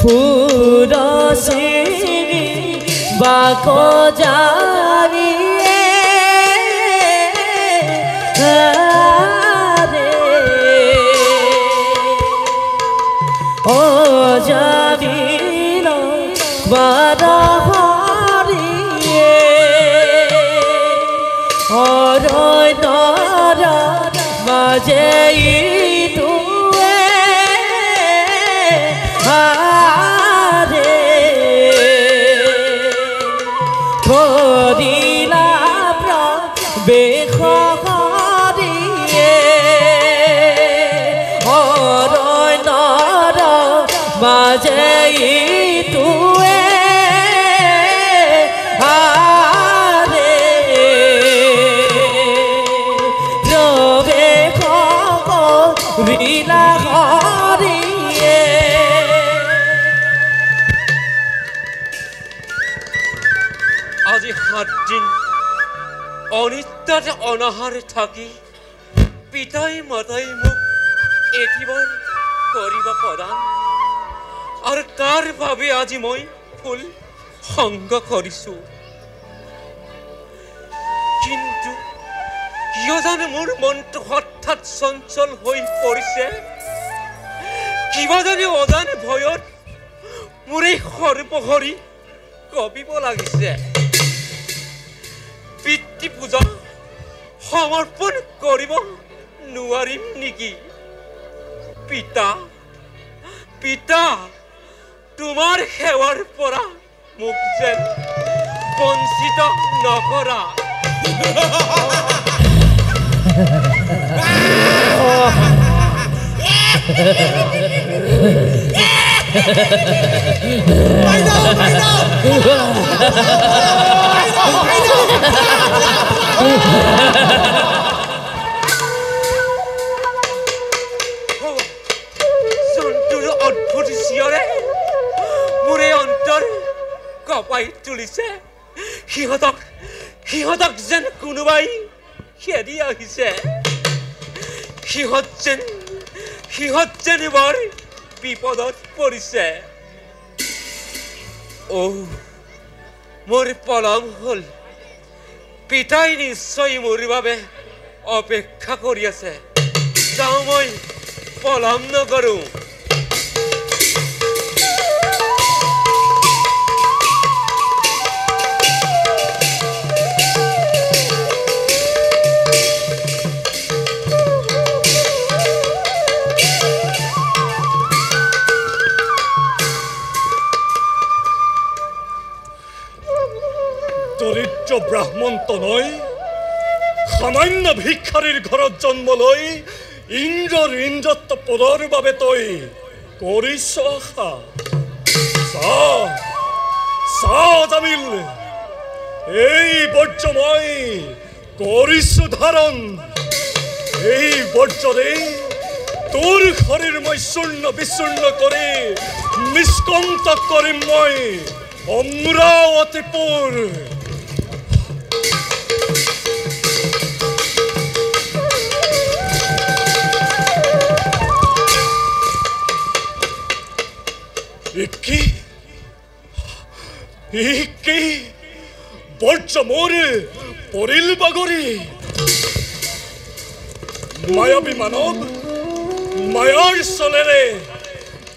ফুরসিরি বাকো যাবি ও যাবি বারহরিয়ে অরয় নর মাঝে তুয়ে হারে ধরিলা বেখ মাঝে তুয়ে হারে রবে রিলা হরিয়ে আজি 7 দিন অনিত্যতে অনাহারে থাকি পিতাই মাতাই মোক এটিবার করিবা প্রদান আর কার ভাবে আজি মই ফুল সংগ কৰিছো কিন্তু কিয় জানে মোৰ মনটো হঠাৎ চঞ্চল হৈ পৰিছে কিবা জানে অজানে ভয়ত মোৰ এই সৰ্বহৰি কঁপিব লাগিছে পিতৃ পূজা সমৰ্পণ কৰিব নোৱাৰিম নেকি পিতা পিতা তোমাৰ সেৱাৰ পৰা মোক যেন বঞ্চিত নকৰা জন্তুৰ অদ্ভুত চিঞৰে মোৰে অন্তৰ কপাই তুলিছে সিহঁতক যেন কোনোবাই খেদি আহিছে সিহঁত যেন বৰ বিপদত পৰিছে মোৰ পলম হ'ল পিতাই নিশ্চয় মোৰ বাবে অপেক্ষা কৰি আছে যাওঁ মই পলম নকৰোঁ দৰিদ্ৰ ব্ৰাহ্মণ তনয় সামান্য ভিক্ষাৰীৰ ঘৰত জন্ম লৈ ইন্দ্ৰৰ ইন্দ্ৰত্ব পদৰ বাবে তই কৰিছ জামিল এই বৰ্জ মই কৰিছো ধাৰণ এই বৰ্জৰে তোৰ শৰীৰ মই চূৰ্ণ বিচূৰ্ণ কৰি নিষ্কণ্টক কৰিম মই অমৰাৱতীপুৰ কি বৰ্জ মোৰ পৰিল বাগৰি মায়াবী মানৱ মায়াৰ চলেৰে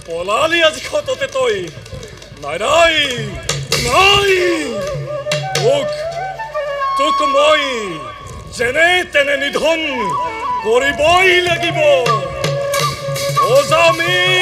পলালি আজি খততে তই নাই তোক মই যেনে তেনে নিধন কৰিবই লাগিব অজামিল